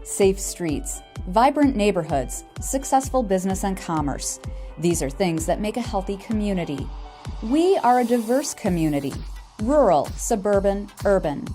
safe streets, vibrant neighborhoods, successful business and commerce. These are things that make a healthy community. We are a diverse community, rural, suburban, urban,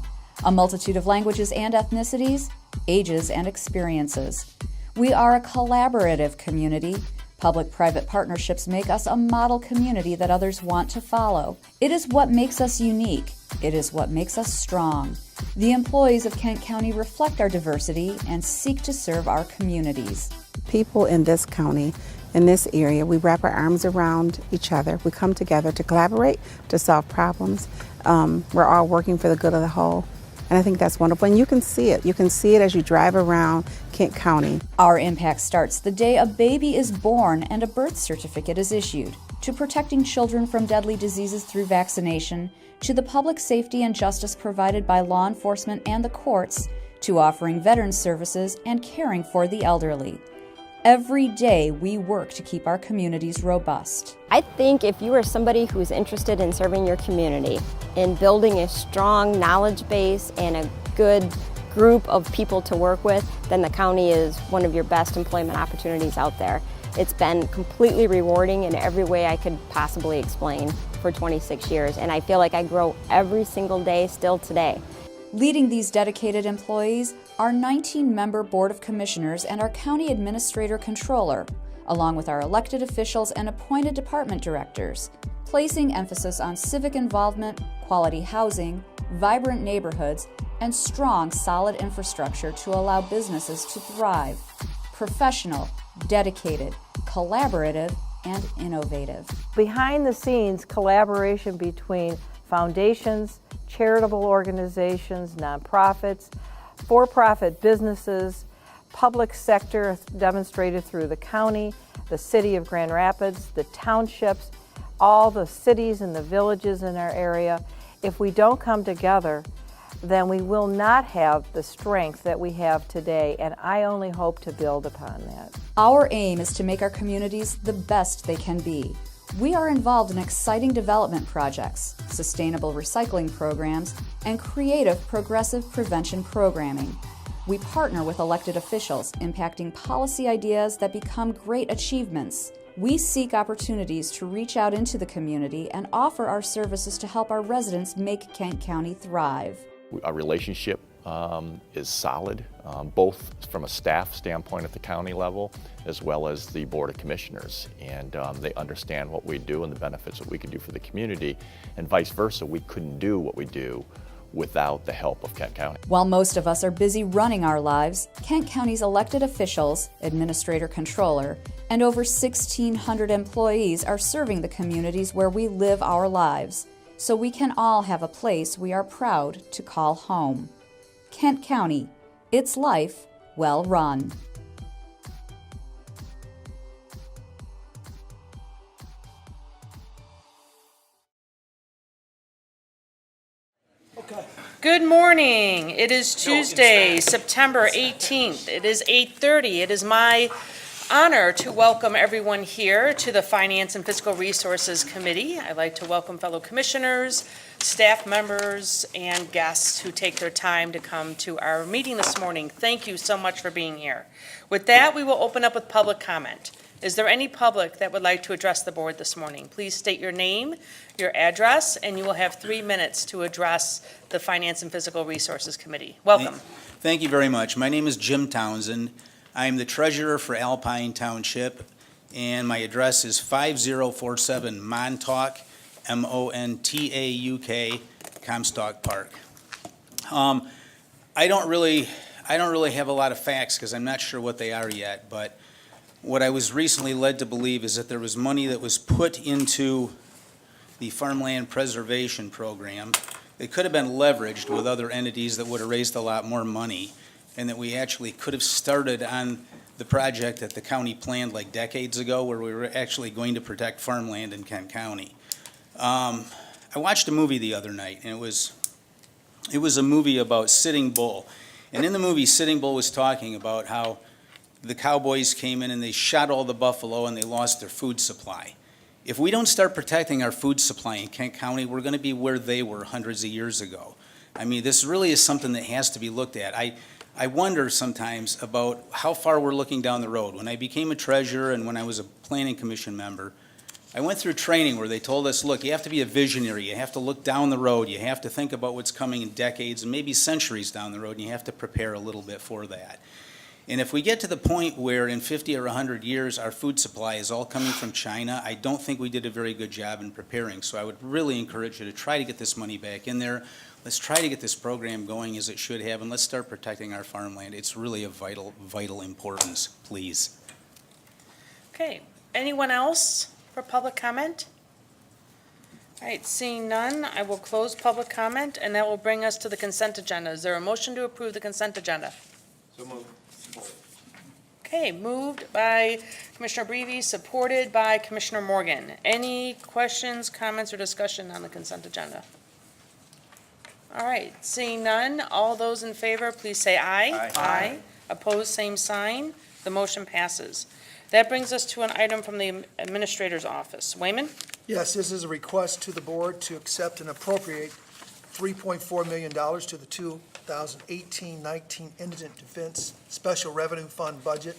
a multitude of languages and ethnicities, ages and experiences. We are a collaborative community. Public-private partnerships make us a model community that others want to follow. It is what makes us unique. It is what makes us strong. The employees of Kent County reflect our diversity and seek to serve our communities. People in this county, in this area, we wrap our arms around each other. We come together to collaborate, to solve problems. We're all working for the good of the whole. And I think that's wonderful. And you can see it. You can see it as you drive around Kent County. Our impact starts the day a baby is born and a birth certificate is issued, to protecting children from deadly diseases through vaccination, to the public safety and justice provided by law enforcement and the courts, to offering veterans services and caring for the elderly. Every day we work to keep our communities robust. I think if you are somebody who's interested in serving your community, in building a strong knowledge base and a good group of people to work with, then the county is one of your best employment opportunities out there. It's been completely rewarding in every way I could possibly explain for 26 years, and I feel like I grow every single day still today. Leading these dedicated employees, our 19-member Board of Commissioners and our County Administrator Controller, along with our elected officials and appointed department directors, placing emphasis on civic involvement, quality housing, vibrant neighborhoods, and strong, solid infrastructure to allow businesses to thrive. Professional, dedicated, collaborative, and innovative. Behind the scenes, collaboration between foundations, charitable organizations, nonprofits, for-profit businesses, public sector demonstrated through the county, the city of Grand Rapids, the townships, all the cities and the villages in our area. If we don't come together, then we will not have the strength that we have today, and I only hope to build upon that. Our aim is to make our communities the best they can be. We are involved in exciting development projects, sustainable recycling programs, and creative progressive prevention programming. We partner with elected officials, impacting policy ideas that become great achievements. We seek opportunities to reach out into the community and offer our services to help our residents make Kent County thrive. Our relationship is solid, both from a staff standpoint at the county level as well as the Board of Commissioners. And they understand what we do and the benefits that we can do for the community, and vice versa. We couldn't do what we do without the help of Kent County. While most of us are busy running our lives, Kent County's elected officials, administrator controller, and over 1,600 employees are serving the communities where we live our lives, so we can all have a place we are proud to call home. Kent County, its life well run. Good morning. It is Tuesday, September 18th. It is 8:30. It is my honor to welcome everyone here to the Finance and Fiscal Resources Committee. I'd like to welcome fellow commissioners, staff members, and guests who take their time to come to our meeting this morning. Thank you so much for being here. With that, we will open up with public comment. Is there any public that would like to address the board this morning? Please state your name, your address, and you will have 3 minutes to address the Finance and Fiscal Resources Committee. Welcome. Thank you very much. My name is Jim Townsend. I am the treasurer for Alpine Township, and my address is 5047 Montauk, Montauk, Comstock Park. I don't really have a lot of facts because I'm not sure what they are yet, but what I was recently led to believe is that there was money that was put into the farmland preservation program. It could have been leveraged with other entities that would have raised a lot more money, and that we actually could have started on the project that the county planned like decades ago, where we were actually going to protect farmland in Kent County. I watched a movie the other night, and it was a movie about Sitting Bull. And in the movie, Sitting Bull was talking about how the cowboys came in and they shot all the buffalo and they lost their food supply. If we don't start protecting our food supply in Kent County, we're going to be where they were hundreds of years ago. I mean, this really is something that has to be looked at. I wonder sometimes about how far we're looking down the road. When I became a treasurer and when I was a planning commission member, I went through training where they told us, look, you have to be a visionary, you have to look down the road, you have to think about what's coming in decades and maybe centuries down the road, and you have to prepare a little bit for that. And if we get to the point where in 50 or 100 years our food supply is all coming from China, I don't think we did a very good job in preparing. So I would really encourage you to try to get this money back in there. Let's try to get this program going as it should have, and let's start protecting our farmland. It's really of vital importance, please. Okay, anyone else for public comment? All right, seeing none, I will close public comment, and that will bring us to the consent agenda. Is there a motion to approve the consent agenda? So moved. Okay, moved by Commissioner Breivy, supported by Commissioner Morgan. Any questions, comments, or discussion on the consent agenda? All right, seeing none, all those in favor, please say aye. Aye. Aye. Opposed, same sign. The motion passes. That brings us to an item from the Administrator's Office. Wayman? Yes, this is a request to the board to accept and appropriate $3.4 million to the 2018-19 Indigent Defense Special Revenue Fund budget,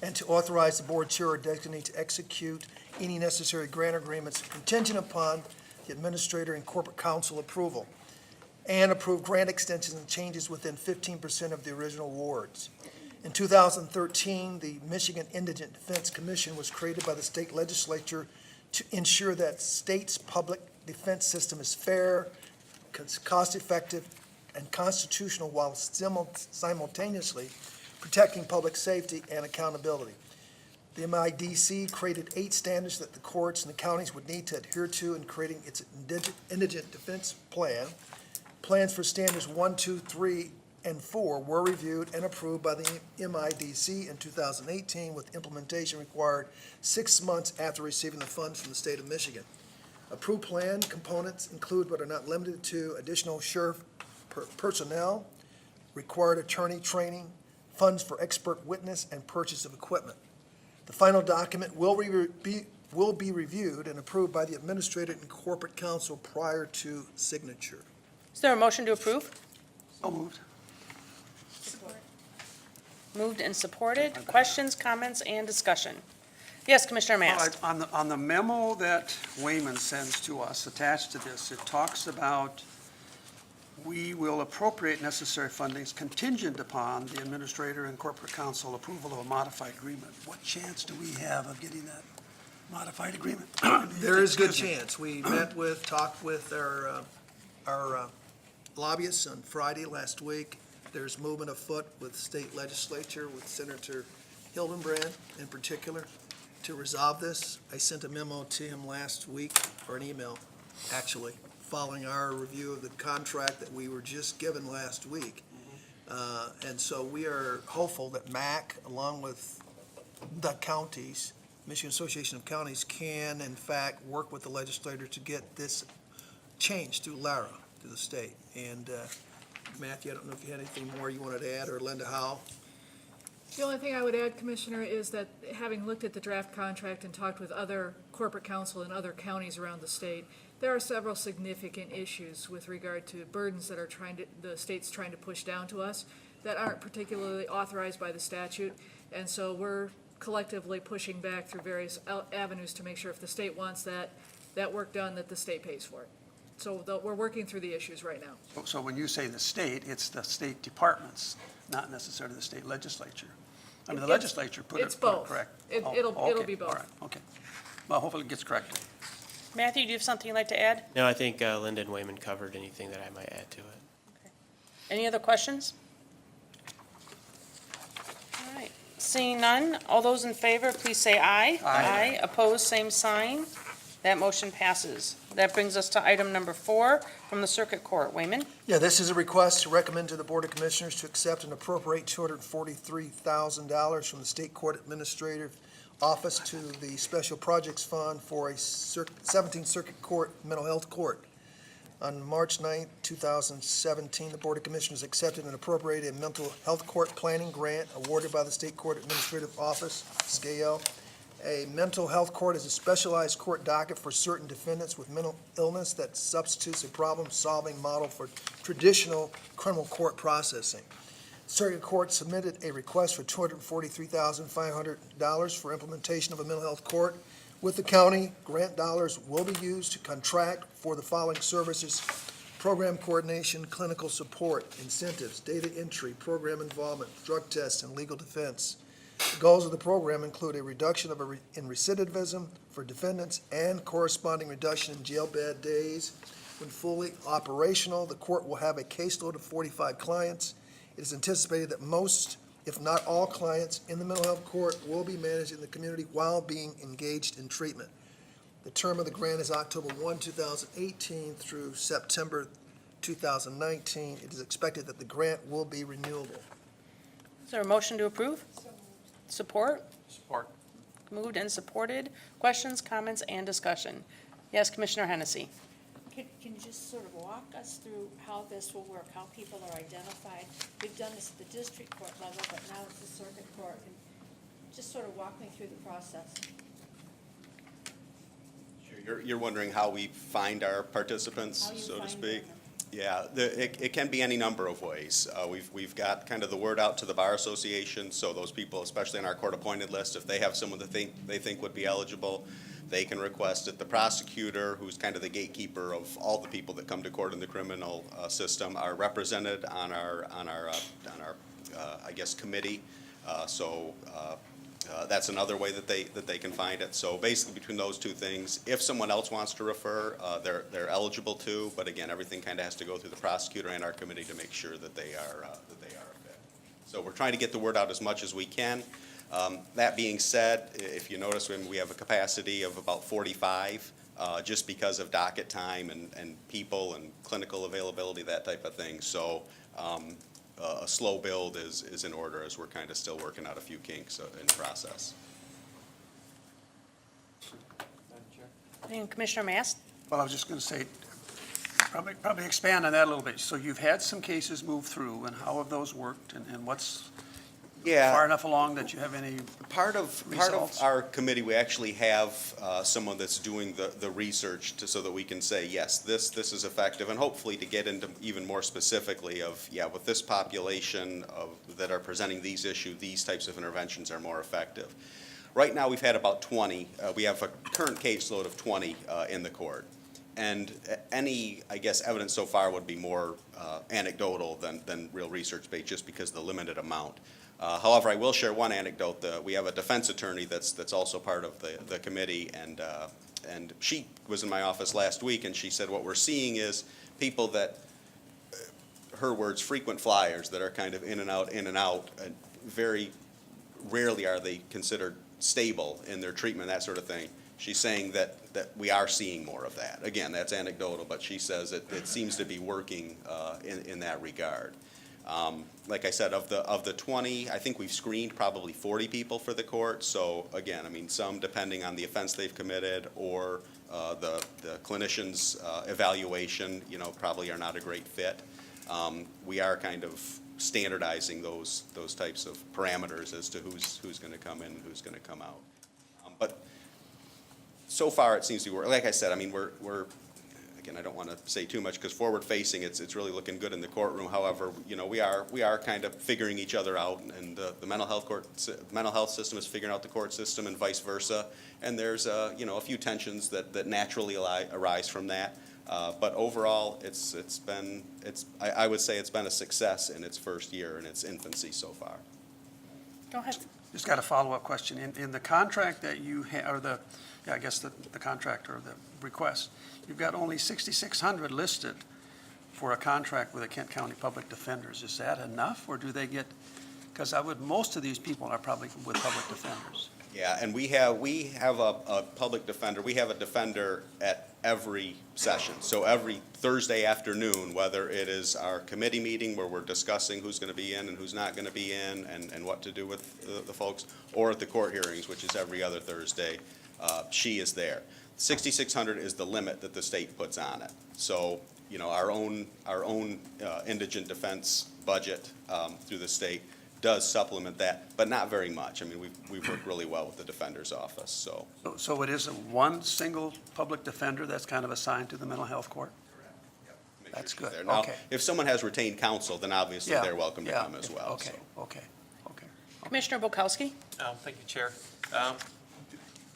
and to authorize the board chair or designate to execute any necessary grant agreements contingent upon the administrator and corporate council approval, and approve grant extensions and changes within 15% of the original awards. In 2013, the Michigan Indigent Defense Commission was created by the state legislature to ensure that state's public defense system is fair, cost-effective, and constitutional while simultaneously protecting public safety and accountability. The MIDC created 8 standards that the courts and the counties would need to adhere to in creating its indigent defense plan. Plans for standards 1, 2, 3, and 4 were reviewed and approved by the MIDC in 2018, with implementation required 6 months after receiving the funds from the state of Michigan. Approved plan components include but are not limited to additional sheriff personnel, required attorney training, funds for expert witness, and purchase of equipment. The final document will be reviewed and approved by the administrator and corporate council prior to signature. Is there a motion to approve? So moved. Moved and supported. Questions, comments, and discussion? Yes, Commissioner All Mast. right, on the memo that Wayman sends to us, attached to this, it talks about we will appropriate necessary fundings contingent upon the administrator and corporate council approval of a modified agreement. What chance do we have of getting that modified agreement? There is good chance. We talked with our lobbyists on Friday last week. There's movement afoot with state legislature, with Senator Hildenbrand in particular, to resolve this. I sent a memo to him last week, or an email, actually, following our review of the contract that we were just given last week. And so we are hopeful that MAC, along with the counties, Michigan Association of Counties, can in fact work with the legislator to get this changed through LARA, to the state. And Matthew, I don't know if you had anything more you wanted to add, or Linda Howell? The only thing I would add, Commissioner, is that having looked at the draft contract and talked with other corporate counsel in other counties around the state, there are several significant issues with regard to burdens that are the state's trying to push down to us that aren't particularly authorized by the statute. And so we're collectively pushing back through various avenues to make sure if the state wants that work done, that the state pays for it. So we're working through the issues right now. So when you say the state, it's the state departments, not necessarily the state legislature. I mean, the legislature put it correct. It'll be both. All right, okay. Well, hopefully it gets corrected. Matthew, do you have something you'd like to add? No, I think Linda and Wayman covered anything that I might add to it. Any other questions? All right, seeing none, all those in favor, please say aye. Aye. Opposed, same sign. That motion passes. That brings us to item number 4 from the Circuit Court. Wayman? Yeah, this is a request to recommend to the Board of Commissioners to accept and appropriate $243,000 from the State Court Administrative Office to the Special Projects Fund for a 17th Circuit Court Mental Health Court. On March 9, 2017, the Board of Commissioners accepted and appropriated a mental health court planning grant awarded by the State Court Administrative Office, SCAL. A mental health court is a specialized court docket for certain defendants with mental illness that substitutes a problem-solving model for traditional criminal court processing. Circuit Court submitted a request for $243,500 for implementation of a mental health court with the county. Grant dollars will be used to contract for the following services: program coordination, clinical support, incentives, data entry, program involvement, drug tests, and legal defense. The goals of the program include a reduction in recidivism for defendants and corresponding reduction in jail bed days. When fully operational, the court will have a caseload of 45 clients. It is anticipated that most, if not all, clients in the mental health court will be managed in the community while being engaged in treatment. The term of the grant is October 1, 2018 through September 2019. It is expected that the grant will be renewable. Is there a motion to approve? Support? Support. Moved and supported. Questions, comments, and discussion? Yes, Commissioner Hennessy. Can you just sort of walk us through how this will work, how people are identified? We've done this at the district court level, but now it's the circuit court. And just sort of walk me through the process. Sure. You're wondering how we find our participants, so to speak? Yeah, it can be any number of ways. We've got kind of the word out to the Bar Association, so those people, especially on our court-appointed list, if they have someone that they think would be eligible, they can request it. The prosecutor, who's kind of the gatekeeper of all the people that come to court in the criminal system, are represented on our I guess, committee. That's another way that they can find it. So basically, between those two things, if someone else wants to refer, they're eligible to. But again, everything kind of has to go through the prosecutor and our committee to make sure that they are a fit. So we're trying to get the word out as much as we can. That being said, if you notice, we have a capacity of about 45, just because of docket time and people and clinical availability, that type of thing. So a slow build is in order, as we're kind of still working out a few kinks in the process. And Commissioner Mast? Well, I was just going to say, probably expand on that a little bit. So you've had some cases move through, and how have those worked, and what's far enough along that you have any Part of our committee, we actually have someone that's doing the research so that we can say, yes, this is effective, and hopefully to get into even more specifically of, with this population that are presenting these issues, these types of interventions are more effective. Right now, we've had about 20. We have a current caseload of 20 in the court. And any, I guess, evidence so far would be more anecdotal than real research-based, just because of the limited amount. However, I will share one anecdote. We have a defense attorney that's also part of the committee, and she was in my office last week, and she said what we're seeing is people that, her words, frequent flyers that are kind of in and out, and very rarely are they considered stable in their treatment, that sort of thing. She's saying that we are seeing more of that. Again, that's anecdotal, but she says it seems to be working in that regard. Like I said, of the 20, I think we've screened probably 40 people for the court. So again, I mean, some depending on the offense they've committed or the clinician's evaluation, probably are not a great fit. We are kind of standardizing those types of parameters as to who's going to come in and who's going to come out. But so far, it seems to be working. Like I said, I mean, we're again, I don't want to say too much because forward-facing, it's really looking good in the courtroom. However, we are kind of figuring each other out, and the mental health system is figuring out the court system, and vice versa. And there's a few tensions that naturally arise from that. But overall, I would say it's been a success in its first year in its infancy so far. Go ahead. Just got a follow-up question. In the contract that you have, or the contract or the request, you've got only 6,600 listed for a contract with the Kent County Public Defenders. Is that enough, or do they get, because most of these people are probably with public defenders. Yeah, and we have a public defender. We have a defender at every session. So every Thursday afternoon, whether it is our committee meeting where we're discussing who's going to be in and who's not going to be in and what to do with the folks, or at the court hearings, which is every other Thursday, she is there. 6,600 is the limit that the state puts on it. So, our own indigent defense budget through the state does supplement that, but not very much. I mean, we've worked really well with the defender's office. So it is one single public defender that's kind of assigned to the mental health court? Correct. Yep. That's good. there. Now, Okay. if someone has retained counsel, then obviously Yeah, they're welcome to yeah, come as well. Okay, so. okay, okay. Commissioner Bukowski? Thank you, Chair.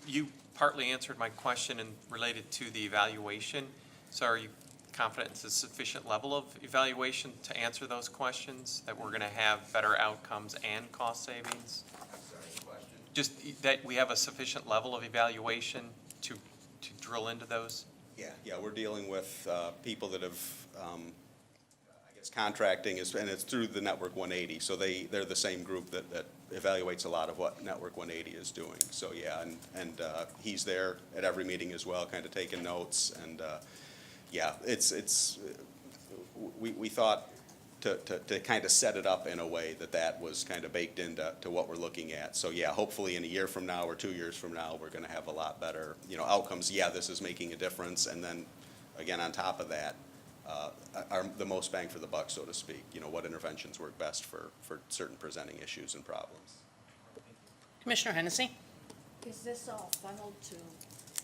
You partly answered my question and related to the evaluation. So are you confident it's a sufficient level of evaluation to answer those questions, that we're going to have better outcomes and cost savings? Just that we have a sufficient level of evaluation to drill into those? Yeah, we're dealing with people that have, I guess, contracting is, and it's through the Network 180. So they're the same group that evaluates a lot of what Network 180 is doing. So yeah, and he's there at every meeting as well, kind of taking notes. And yeah, we thought to kind of set it up in a way that was kind of baked into what we're looking at. So yeah, hopefully in a year from now or 2 years from now, we're going to have a lot better, outcomes. Yeah, this is making a difference. And then again, on top of that, the most bang for the buck, so to speak. What interventions work best for certain presenting issues and problems. Commissioner Hennessy? Is this all funneled to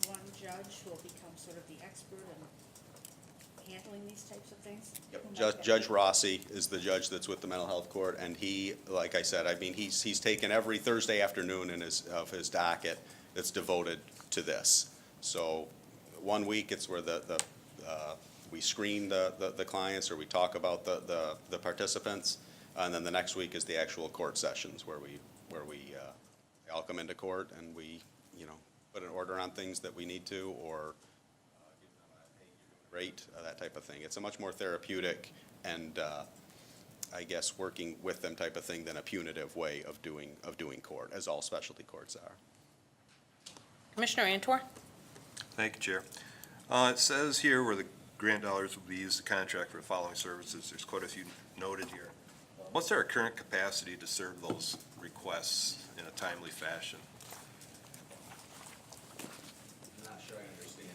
one judge who will become sort of the expert in handling these types of things? Yep. Judge Rossi is the judge that's with the mental health court, and he, like I said, he's taken every Thursday afternoon of his docket that's devoted to this. So 1 week it's where we screen the clients, or we talk about the participants, and then the next week is the actual court sessions where we all come into court and we put an order on things that we need to, or give them a hey, you're doing great, that type of thing. It's a much more therapeutic and I guess working with them type of thing than a punitive way of doing court, as all specialty courts are. Commissioner Antor? Thank you, Chair. It says here where the grant dollars will be used to contract for the following services. There's quite a few noted here. What's our current capacity to serve those requests in a timely fashion? I'm not sure I understand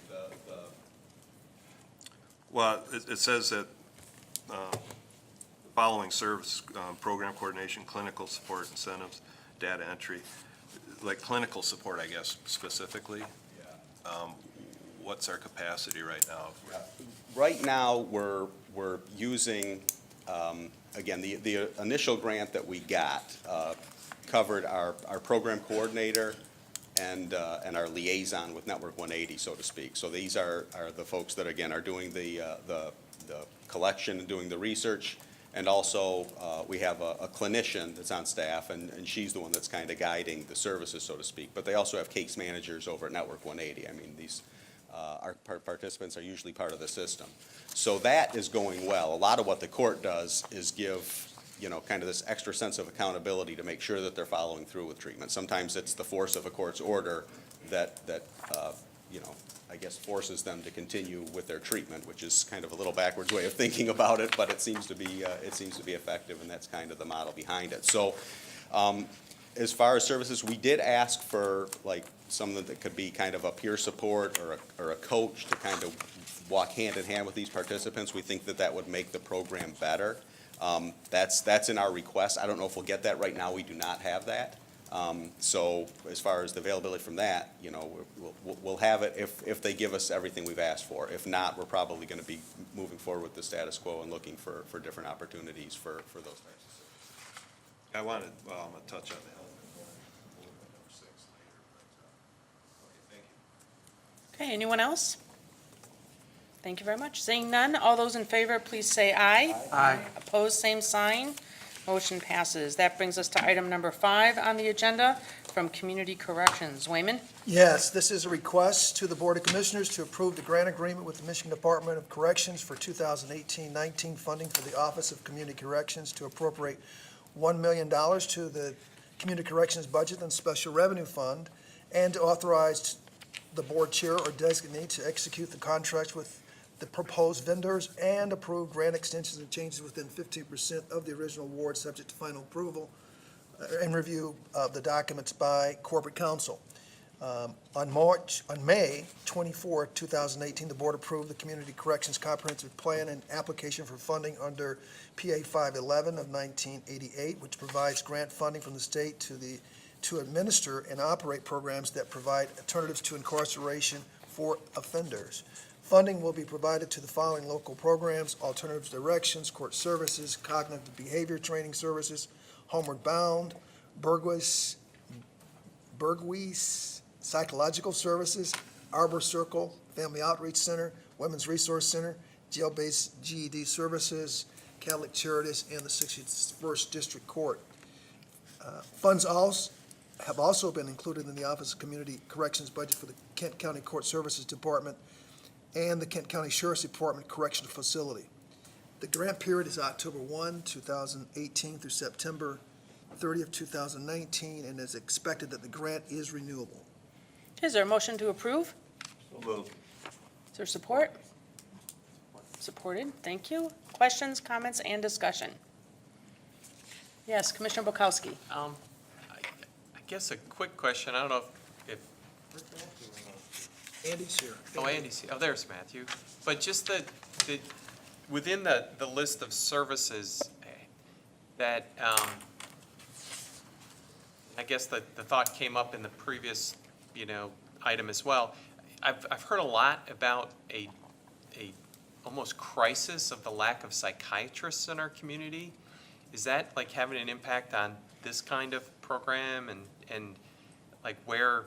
Well, it says that the following service, program coordination, clinical support, incentives, data entry, like clinical support, I guess, specifically. Yeah. What's our capacity right now? Right now, we're using, again, the initial grant that we got covered our program coordinator and our liaison with Network 180, so to speak. So these are the folks that, again, are doing the collection and doing the research. And also, we have a clinician that's on staff, and she's the one that's kind of guiding the services, so to speak. But they also have case managers over at Network 180. I mean, these our participants are usually part of the system. So that is going well. A lot of what the court does is give, kind of this extra sense of accountability to make sure that they're following through with treatment. Sometimes it's the force of a court's order that I guess forces them to continue with their treatment, which is kind of a little backwards way of thinking about it, but it seems to be effective, and that's kind of the model behind it. So, as far as services, we did ask for like something that could be kind of a peer support or a coach to kind of walk hand in hand with these participants. We think that would make the program better. That's in our request. I don't know if we'll get that right now. We do not have that. So as far as the availability from that, we'll have it if they give us everything we've asked for. If not, we're probably going to be moving forward with the status quo and looking for different opportunities for those types of services. I'm going to touch on that. Okay, anyone else? Thank you very much. Seeing none, all those in favor, please say aye. Aye. Opposed, same sign. Motion passes. That brings us to item number 5 on the agenda from Community Corrections. Wayman? Yes, this is a request to the Board of Commissioners to approve the grant agreement with the Michigan Department of Corrections for 2018-19 funding for the Office of Community Corrections to appropriate $1 million to the Community Corrections Budget and Special Revenue Fund, and to authorize the board chair or designate to execute the contracts with the proposed vendors and approve grant extensions and changes within 15% of the original award, subject to final approval and review of the documents by corporate counsel. On May 24, 2018, the board approved the Community Corrections Comprehensive Plan and application for funding under PA 511 of 1988, which provides grant funding from the state to administer and operate programs that provide alternatives to incarceration for offenders. Funding will be provided to the following local programs: Alternative Directions, Court Services, Cognitive Behavior Training Services, Homeward Bound, Bergwies Psychological Services, Arbor Circle, Family Outreach Center, Women's Resource Center, Jail-Based GED Services, Catholic Charities, and the 61st District Court. Funds have also been included in the Office of Community Corrections budget for the Kent County Court Services Department and the Kent County Sheriff's Department Correctional Facility. The grant period is October 1, 2018 through September 30th, 2019, and it's expected that the grant is renewable. Is there a motion to approve? So moved. Is there support? Supported, thank you. Questions, comments, and discussion? Yes, Commissioner Bukowski. I guess a quick question, I don't know if Andy's here. oh, Andy's here. Oh, there's Matthew. But just the within the list of services that, I guess the thought came up in the previous, item as well. I've heard a lot about a almost crisis of the lack of psychiatrists in our community. Is that like having an impact on this kind of program and like where,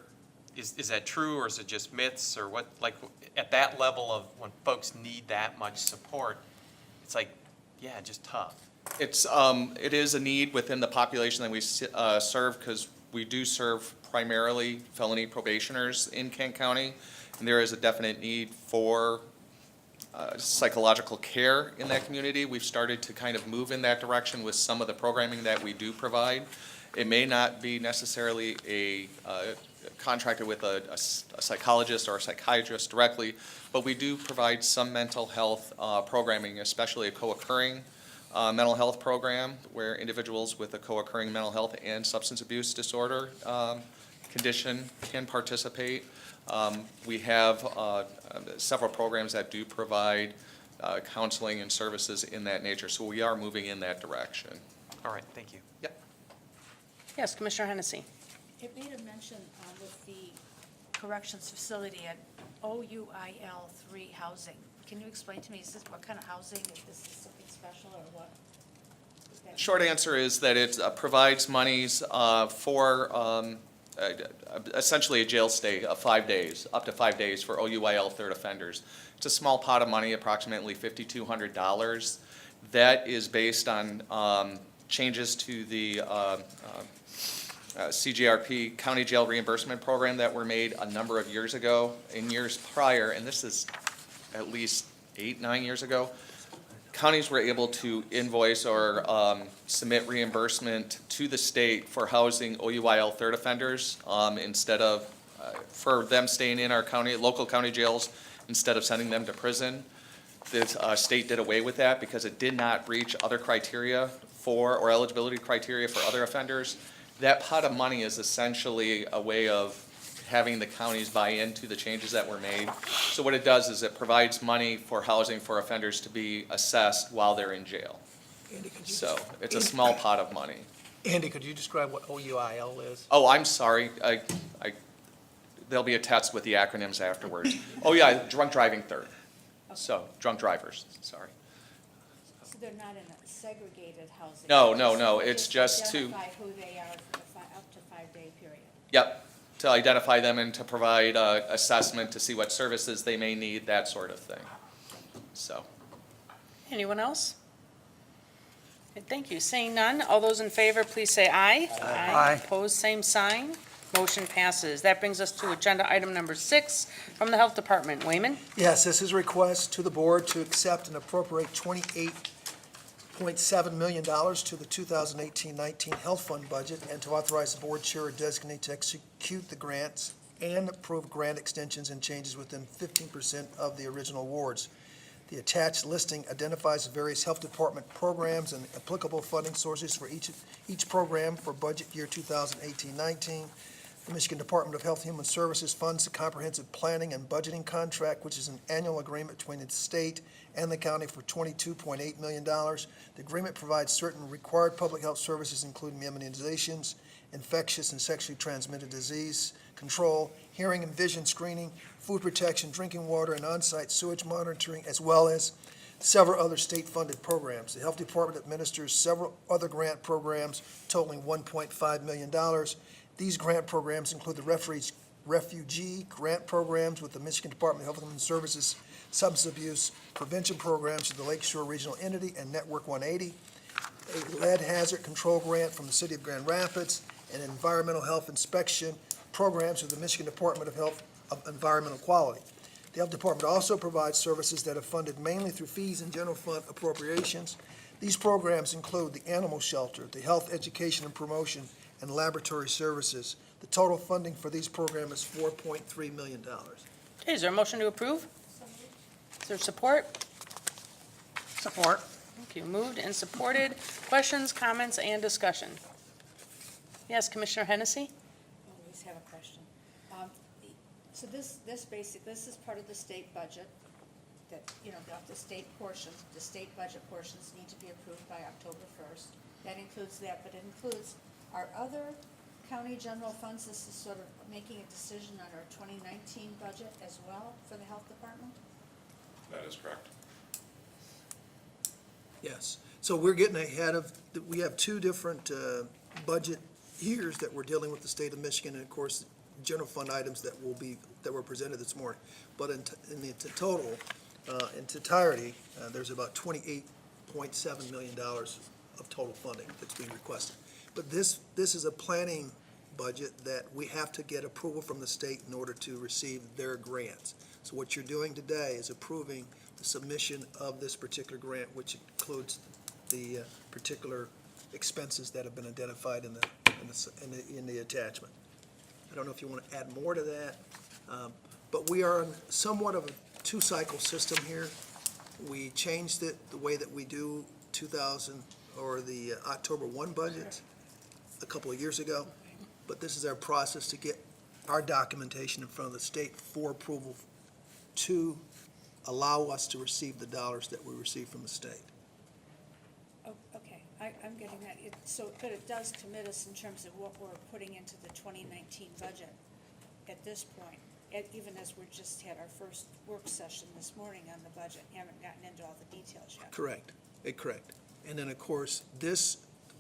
is that true or is it just myths or what, like at that level of when folks need that much support, it's like, yeah, just tough. It is a need within the population that we serve because we do serve primarily felony probationers in Kent County, and there is a definite need for psychological care in that community. We've started to kind of move in that direction with some of the programming that we do provide. It may not be necessarily contracted with a psychologist or a psychiatrist directly, but we do provide some mental health programming, especially a co-occurring mental health program where individuals with a co-occurring mental health and substance abuse disorder condition can participate. We have several programs that do provide counseling and services in that nature, so we are moving in that direction. All right, thank you. Yep. Yes, Commissioner Hennessy. It made a mention with the corrections facility at OUIL 3 housing. Can you explain to me, is this what kind of housing, if this is something special or what? Short answer is that it provides monies for essentially a jail stay of 5 days, up to 5 days for OUIL third offenders. It's a small pot of money, approximately $5,200. That is based on changes to the CJRP County Jail Reimbursement Program that were made a number of years ago. In years prior, and this is at least 8-9 years ago, counties were able to invoice or submit reimbursement to the state for housing OUIL third offenders instead of, for them staying in our local county jails instead of sending them to prison. The state did away with that because it did not reach other criteria or eligibility criteria for other offenders. That pot of money is essentially a way of having the counties buy into the changes that were made. So what it does is it provides money for housing for offenders to be assessed while they're in jail. Andy, could you So it's a small pot of money. Andy, could you describe what OUIL is? Oh, I'm sorry. There'll be a test with the acronyms afterwards. Oh yeah, drunk driving third. So drunk drivers, sorry. So they're not in a segregated housing? No. It's just to identify who they are for the up to 5-day period? Yep. To identify them and to provide assessment to see what services they may need, that sort of thing. So. Anyone else? Okay, thank you. Seeing none, all those in favor, please say aye. Aye. Opposed, same sign. Motion passes. That brings us to agenda item number 6 from the Health Department. Wayman? Yes, this is a request to the board to accept and appropriate $28.7 million to the 2018-19 Health Fund budget and to authorize the board chair or designate to execute the grants and approve grant extensions and changes within 15% of the original awards. The attached listing identifies the various health department programs and applicable funding sources for each program for budget year 2018-19. The Michigan Department of Health and Human Services funds the comprehensive planning and budgeting contract, which is an annual agreement between the state and the county for $22.8 million. The agreement provides certain required public health services, including immunizations, infectious and sexually transmitted disease control, hearing and vision screening, food protection, drinking water, and on-site sewage monitoring, as well as several other state-funded programs. The Health Department administers several other grant programs totaling $1.5 million. These grant programs include the refugee grant programs with the Michigan Department of Health and Human Services, substance abuse prevention programs to the Lakeshore Regional Entity and Network 180, a lead hazard control grant from the City of Grand Rapids, and environmental health inspection programs with the Michigan Department of Health of Environmental Quality. The Health Department also provides services that are funded mainly through fees and general fund appropriations. These programs include the animal shelter, the health education and promotion, and laboratory services. The total funding for these programs is $4.3 million. Okay, is there a motion to approve? Is there support? Support. Thank you. Moved and supported. Questions, comments, and discussion? Yes, Commissioner Hennessy? I always have a question. So this is part of the state budget that, the state portion, the state budget portions need to be approved by October 1st. That includes that, but it includes our other county general funds. This is sort of making a decision on our 2019 budget as well for the health department? That is correct. Yes. So we're getting ahead of, we have two different budget years that we're dealing with the state of Michigan, and of course, general fund items that were presented this morning. But in the total, in entirety, there's about $28.7 million of total funding that's being requested. But this is a planning budget that we have to get approval from the state in order to receive their grants. So what you're doing today is approving the submission of this particular grant, which includes the particular expenses that have been identified in the attachment. I don't know if you want to add more to that, but we are in somewhat of a two-cycle system here. We changed it the way that we do the October 1 budgets a couple of years ago, but this is our process to get our documentation in front of the state for approval to allow us to receive the dollars that we receive from the state. Oh, okay, I'm getting that. But it does commit us in terms of what we're putting into the 2019 budget at this point, even as we just had our first work session this morning on the budget. Haven't gotten into all the details yet. Correct. And then, of course,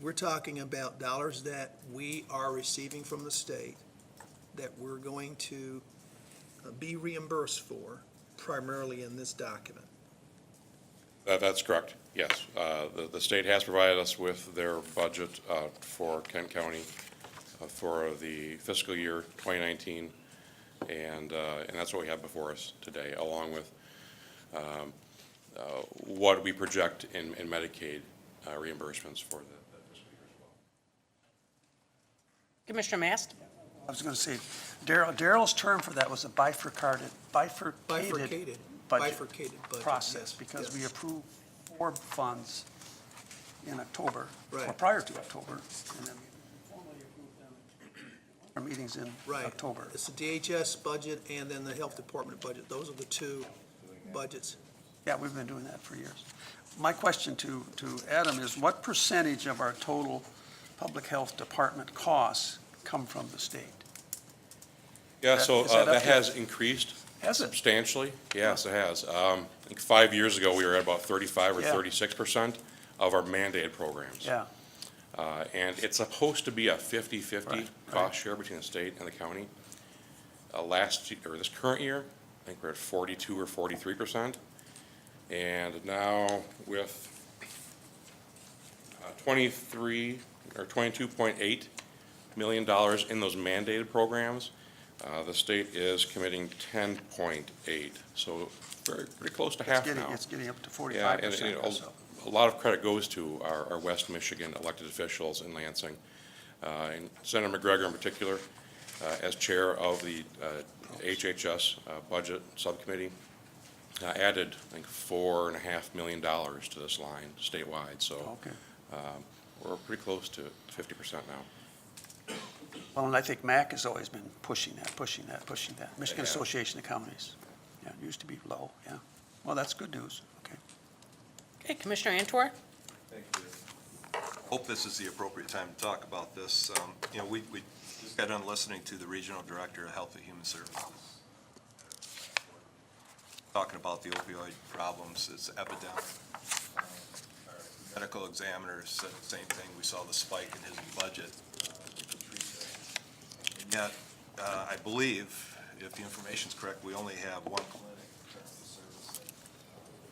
we're talking about dollars that we are receiving from the state that we're going to be reimbursed for, primarily in this document. That's correct, yes. The state has provided us with their budget for Kent County for the fiscal year 2019, and that's what we have before us today, along with what we project in Medicaid reimbursements for the fiscal year as well. Commissioner Mast? I was going to say, Daryl's term for that was a bifurcated Bifurcated budget, process, yes, because yes. we approved 4 funds in October, or Right. prior to October, and then we formally approved them in our meetings in Right. October. It's the DHS budget and then the Health Department budget. Those are the two budgets. Yeah, we've been doing that for years. My question to Adam is, what percentage of our total public health department costs come from the state? Yeah, so is that up that to- has increased Has it? substantially. Yes, it has. I think 5 years ago, we were at about 35 or Yeah. 36% of our mandated programs. Yeah, And it's supposed to be a 50-50 Right, cost share between the state and the county. This current year, I think we're at 42 or 43%. And now with 23 or $22.8 million in those mandated programs, the state is committing 10.8, so pretty close to half now. it's getting up to Yeah, 45% and or so. a lot of credit goes to our West Michigan elected officials in Lansing. And Senator McGregor in particular, as chair of the HHS Budget Subcommittee, added, I think, $4.5 million to this line statewide. So Okay. we're pretty close to 50% now. Well, and I think MAC has always been pushing that. Michigan Yeah. Association of Counties. Yeah, it used to be low, yeah. Well, that's good news, okay. Okay, Commissioner Antor? Thank you. Hope this is the appropriate time to talk about this. This Got done listening to the Regional Director of Health and Human Services, talking about the opioid problems. It's an epidemic. Our medical examiner said the same thing. We saw the spike in his budget. And yet, I believe, if the information's correct, we only have one clinic currently servicing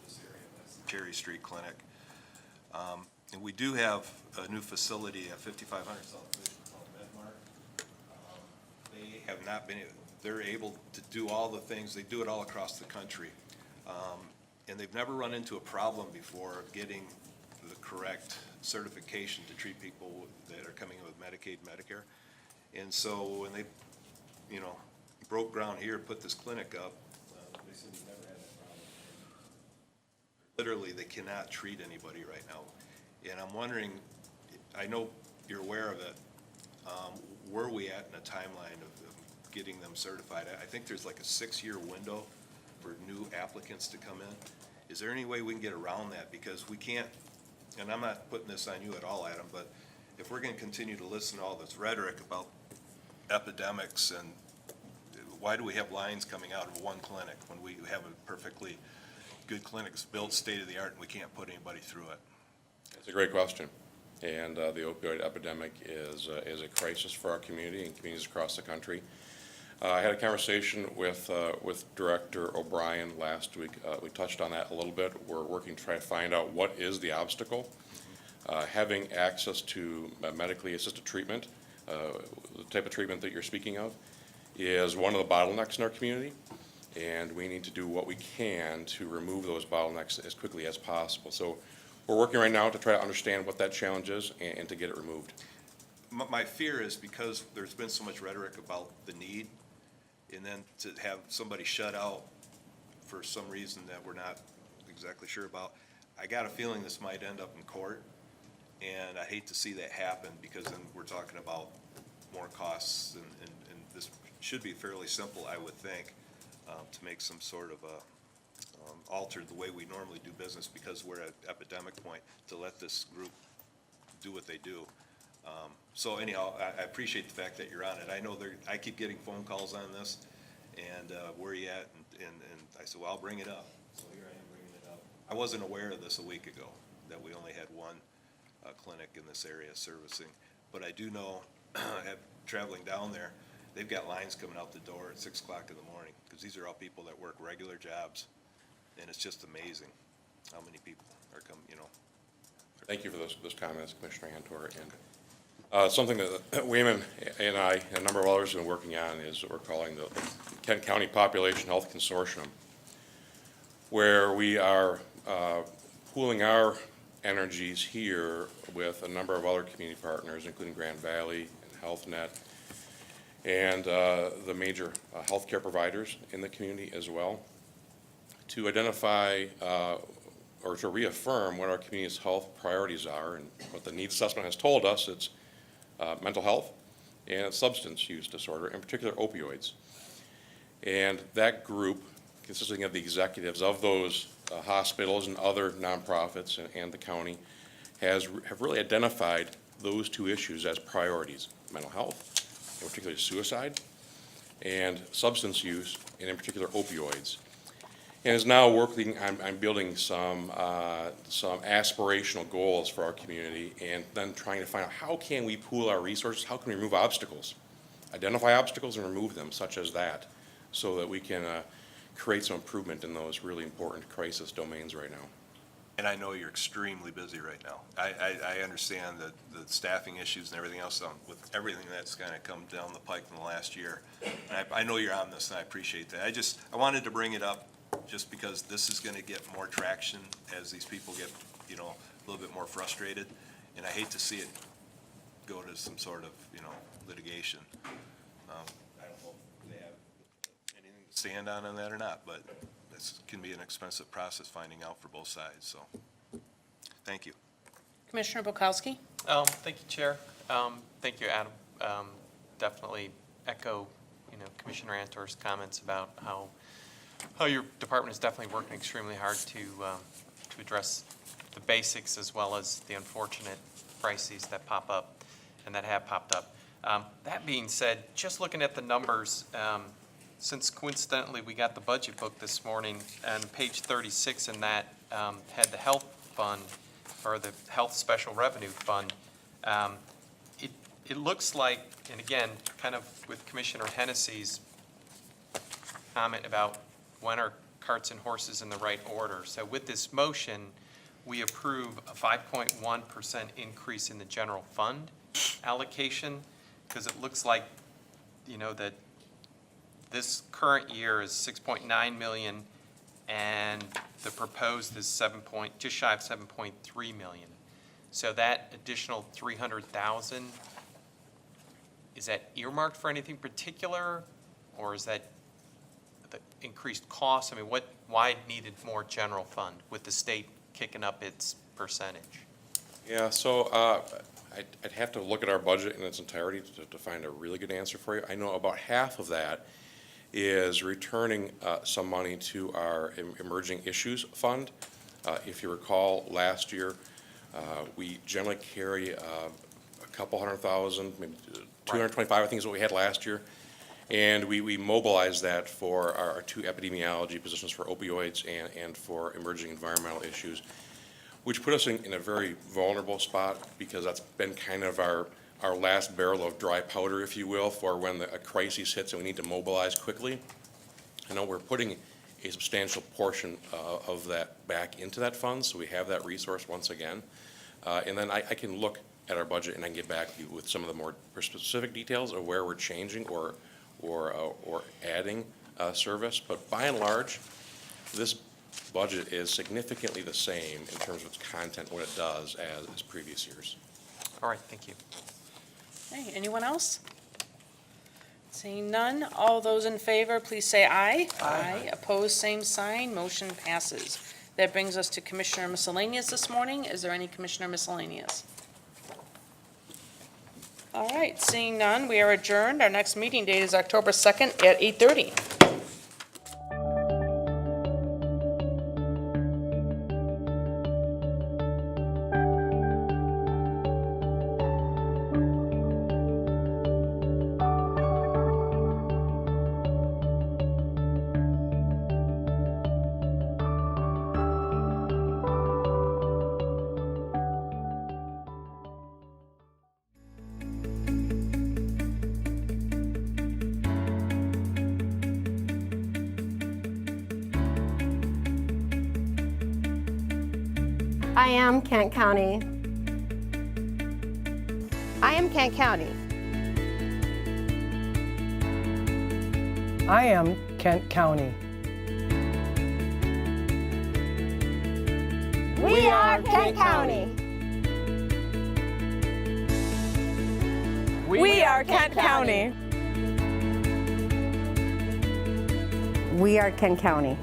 this area. That's the Cherry Street Clinic. And we do have a new facility at 5500 South Division called MedMart. They have not been, they're able to do all the things, they do it all across the country. And they've never run into a problem before getting the correct certification to treat people that are coming in with Medicaid, Medicare. And so when they, you know, broke ground here, put this clinic up, they said we've never had that problem. Literally, they cannot treat anybody right now. And I'm wondering, I know you're aware of it, where are we at in a timeline of getting them certified? I think there's like a 6-year window for new applicants to come in. Is there any way we can get around that? Because we can't, and I'm not putting this on you at all, Adam, but if we're going to continue to listen to all this rhetoric about epidemics, and why do we have lines coming out of one clinic when we have a perfectly good clinic that's built state-of-the-art and we can't put anybody through it? It's a great question. And the opioid epidemic is a crisis for our community and communities across the country. I had a conversation with Director O'Brien last week. We touched on that a little bit. We're working to try to find out what is the obstacle. Having access to medically assisted treatment, the type of treatment that you're speaking of, is one of the bottlenecks in our community. And we need to do what we can to remove those bottlenecks as quickly as possible. So we're working right now to try to understand what that challenge is and to get it removed. My fear is because there's been so much rhetoric about the need, and then to have somebody shut out for some reason that we're not exactly sure about, I got a feeling this might end up in court, and I hate to see that happen, because then we're talking about more costs, and this should be fairly simple, I would think, to make some sort of a altered the way we normally do business, because we're at epidemic point, to let this group do what they do. So anyhow, I appreciate the fact that you're on it. I know I keep getting phone calls on this, and where are you at? And I said, well, I'll bring it up. So here I am bringing it up. I wasn't aware of this a week ago, that we only had one clinic in this area servicing. But I do know, traveling down there, they've got lines coming out the door at 6 o'clock in the morning, because these are all people that work regular jobs. And it's just amazing how many people are coming, you know. Thank you for those comments, Commissioner Hantor. And something that Wayman and I and a number of others have been working on is what we're calling the Kent County Population Health Consortium, where we are pooling our energies here with a number of other community partners, including Grand Valley and HealthNet, and the major healthcare providers in the community as well, to identify or to reaffirm what our community's health priorities are. And what the needs assessment has told us, it's mental health and substance use disorder, in particular opioids. And that group, consisting of the executives of those hospitals and other nonprofits and the county, have really identified those two issues as priorities: mental health, in particular suicide, and substance use, and in particular opioids. And is now working on building some aspirational goals for our community, and then trying to find out how can we pool our resources, how can we remove obstacles, identify obstacles and remove them, such as that, so that we can create some improvement in those really important crisis domains right now. And I know you're extremely busy right now. I understand the staffing issues and everything else with everything that's kind of come down the pike in the last year. And I know you're on this, and I appreciate that. I wanted to bring it up just because this is going to get more traction as these people get, you know, a little bit more frustrated. And I hate to see it go to some sort of, you know, litigation. I don't know if they have anything to stand on that or not, but this can be an expensive process finding out for both sides, so thank you. Commissioner Bukowski? Thank you, Chair. Thank you, Adam. Definitely echo, Commissioner Antor's comments about how your department is definitely working extremely hard to address the basics as well as the unfortunate crises that pop up and that have popped up. That being said, just looking at the numbers, since coincidentally we got the budget book this morning, and page 36 in that had the health fund, or the health special revenue fund, it looks like, and again, kind of with Commissioner Hennessy's comment about when are carts and horses in the right order. So with this motion, we approve a 5.1% increase in the general fund allocation, because it looks like, you know, that this current year is 6.9 million, and the proposed is just shy of 7.3 million. So that additional 300,000, is that earmarked for anything particular, or is that the increased cost? I mean, why needed more general fund with the state kicking up its percentage? Yeah, so I'd have to look at our budget in its entirety to find a really good answer for you. I know about half of that is returning some money to our emerging issues fund. If you recall, last year, we generally carry a couple $100,000, maybe 225, I think is what we had last year. And we mobilized that for our 2 epidemiology positions for opioids and for emerging environmental issues, which put us in a very vulnerable spot, because that's been kind of our last barrel of dry powder, if you will, for when a crisis hits and we need to mobilize quickly. I know we're putting a substantial portion of that back into that fund, so we have that resource once again. And then I can look at our budget and I can get back to you with some of the more specific details of where we're changing or adding service. But by and large, this budget is significantly the same in terms of its content, what it does, as previous years. All right, thank you. Okay, anyone else? Seeing none, all those in favor, please say aye. Aye. Opposed, same sign, motion passes. That brings us to Commissioner Miscellaneous this morning. Is there any Commissioner Miscellaneous? All right, seeing none, we are adjourned. Our next meeting date is October 2nd at 8:30. I am Kent County. I am Kent County. I am Kent County. We are Kent County. We are Kent County. We are Kent County.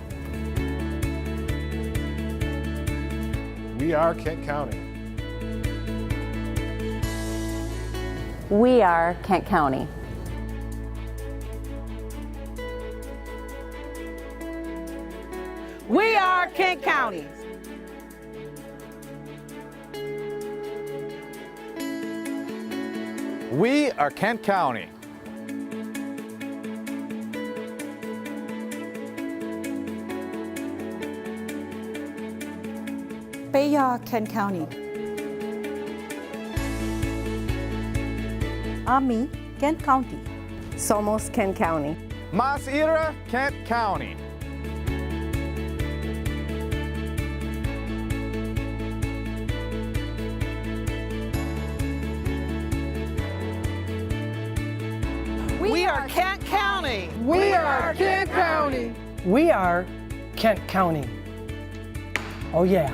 We are Kent County. We are Kent County. We are Kent County. We are Kent County. Beya, Kent County. Ami, Kent County. Somos, Kent County. Mas Ira, Kent County. We are Kent County. We are Kent County. We are Kent County. Oh yeah.